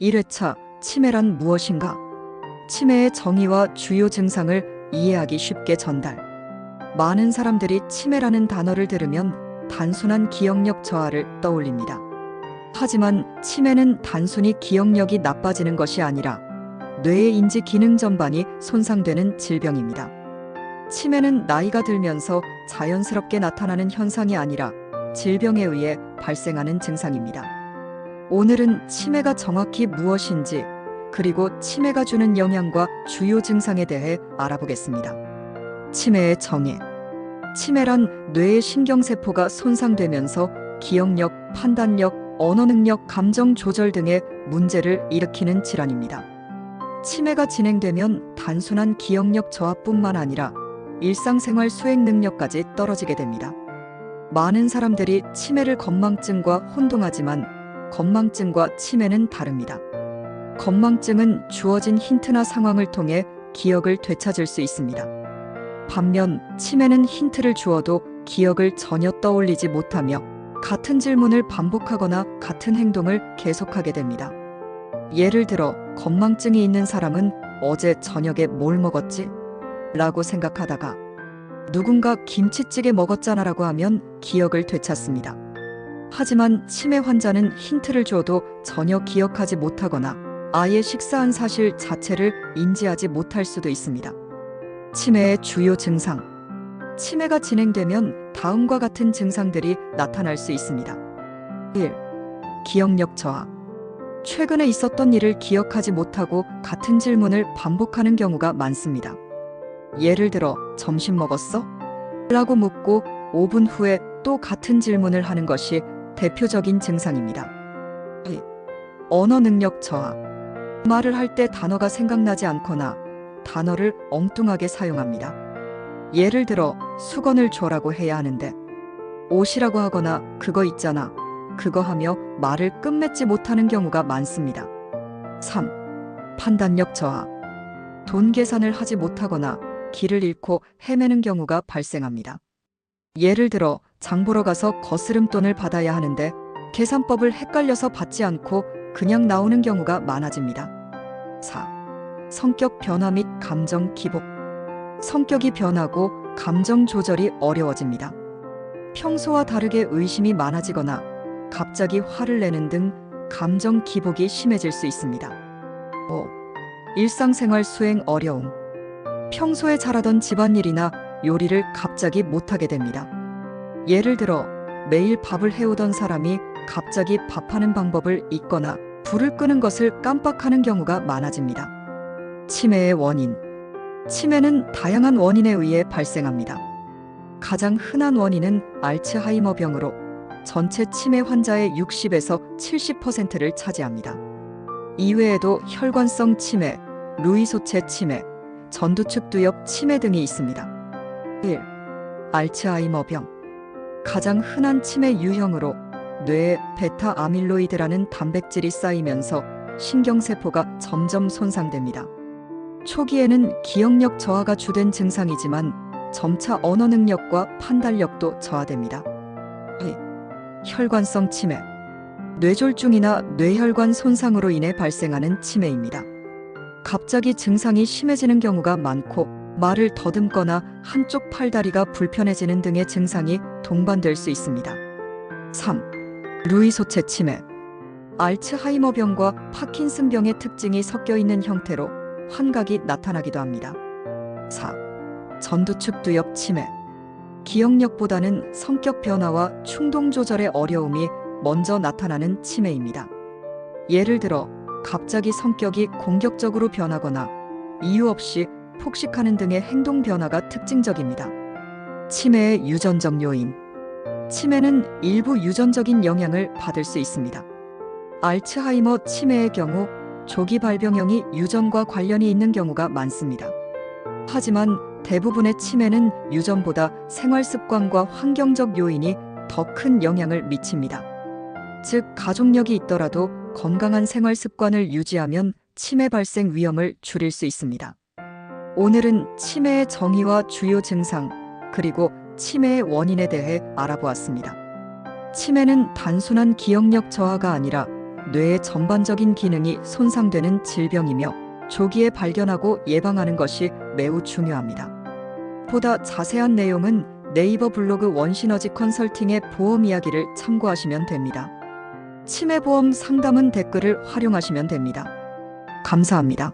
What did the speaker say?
1회차 치매란 무엇인가? 치매의 정의와 주요 증상을 이해하기 쉽게 전달. 많은 사람들이 치매라는 단어를 들으면 단순한 기억력 저하를 떠올립니다. 하지만 치매는 단순히 기억력이 나빠지는 것이 아니라 뇌의 인지 기능 전반이 손상되는 질병입니다. 치매는 나이가 들면서 자연스럽게 나타나는 현상이 아니라 질병에 의해 발생하는 증상입니다. 오늘은 치매가 정확히 무엇인지, 그리고 치매가 주는 영향과 주요 증상에 대해 알아보겠습니다. 치매의 정의. 치매란 뇌의 신경세포가 손상되면서 기억력, 판단력, 언어 능력, 감정 조절 등의 문제를 일으키는 질환입니다. 치매가 진행되면 단순한 기억력 저하뿐만 아니라 일상생활 수행 능력까지 떨어지게 됩니다. 많은 사람들이 치매를 건망증과 혼동하지만 건망증과 치매는 다릅니다. 건망증은 주어진 힌트나 상황을 통해 기억을 되찾을 수 있습니다. 반면 치매는 힌트를 주어도 기억을 전혀 떠올리지 못하며 같은 질문을 반복하거나 같은 행동을 계속하게 됩니다. 예를 들어 건망증이 있는 사람은 어제 저녁에 뭘 먹었지? 라고 생각하다가 누군가 김치찌개 먹었잖아 라고 하면 기억을 되찾습니다. 하지만 치매 환자는 힌트를 줘도 전혀 기억하지 못하거나 아예 식사한 사실 자체를 인지하지 못할 수도 있습니다. 치매의 주요 증상. 치매가 진행되면 다음과 같은 증상들이 나타날 수 있습니다. 1. 기억력 저하. 최근에 있었던 일을 기억하지 못하고 같은 질문을 반복하는 경우가 많습니다. 예를 들어 점심 먹었어? 라고 묻고 5분 후에 또 같은 질문을 하는 것이 대표적인 증상입니다. 2. 언어 능력 저하. 말을 할 때 단어가 생각나지 않거나 단어를 엉뚱하게 사용합니다. 예를 들어 수건을 줘라고 해야 하는데 옷이라고 하거나 그거 있잖아, 그거 하며 말을 끝맺지 못하는 경우가 많습니다. 3. 판단력 저하. 돈 계산을 하지 못하거나 길을 잃고 헤매는 경우가 발생합니다. 예를 들어 장 보러 가서 거스름돈을 받아야 하는데 계산법을 헷갈려서 받지 않고 그냥 나오는 경우가 많아집니다. 4. 성격 변화 및 감정 기복. 성격이 변하고 감정 조절이 어려워집니다. 평소와 다르게 의심이 많아지거나 갑자기 화를 내는 등 감정 기복이 심해질 수 있습니다. 5. 일상생활 수행 어려움. 평소에 잘하던 집안일이나 요리를 갑자기 못하게 됩니다. 예를 들어 매일 밥을 해오던 사람이 갑자기 밥하는 방법을 잊거나 불을 끄는 것을 깜빡하는 경우가 많아집니다. 치매의 원인. 치매는 다양한 원인에 의해 발생합니다. 가장 흔한 원인은 알츠하이머병으로 전체 치매 환자의 60에서 70%를 차지합니다. 이외에도 혈관성 치매, 루이소체 치매, 전두축두엽 치매 등이 있습니다. 1. 알츠하이머병. 가장 흔한 치매 유형으로 뇌에 베타 아밀로이드라는 단백질이 쌓이면서 신경세포가 점점 손상됩니다. 초기에는 기억력 저하가 주된 증상이지만 점차 언어 능력과 판단력도 저하됩니다. 2. 혈관성 치매. 뇌졸중이나 뇌혈관 손상으로 인해 발생하는 치매입니다. 갑자기 증상이 심해지는 경우가 많고 말을 더듬거나 한쪽 팔다리가 불편해지는 등의 증상이 동반될 수 있습니다. 3. 루이소체 치매. 알츠하이머병과 파킨슨병의 특징이 섞여 있는 형태로 환각이 나타나기도 합니다. 4. 전두축두엽 치매. 기억력보다는 성격 변화와 충동 조절의 어려움이 먼저 나타나는 치매입니다. 예를 들어 갑자기 성격이 공격적으로 변하거나 이유 없이 폭식하는 등의 행동 변화가 특징적입니다. 치매의 유전적 요인. 치매는 일부 유전적인 영향을 받을 수 있습니다. 알츠하이머 치매의 경우 조기 발병형이 유전과 관련이 있는 경우가 많습니다. 하지만 대부분의 치매는 유전보다 생활 습관과 환경적 요인이 더 큰 영향을 미칩니다. 즉, 가족력이 있더라도 건강한 생활 습관을 유지하면 치매 발생 위험을 줄일 수 있습니다. 오늘은 치매의 정의와 주요 증상, 그리고 치매의 원인에 대해 알아보았습니다. 치매는 단순한 기억력 저하가 아니라 뇌의 전반적인 기능이 손상되는 질병이며 조기에 발견하고 예방하는 것이 매우 중요합니다. 보다 자세한 내용은 네이버 블로그 원시너지 컨설팅의 보험 이야기를 참고하시면 됩니다. 치매보험 상담은 댓글을 활용하시면 됩니다. 감사합니다.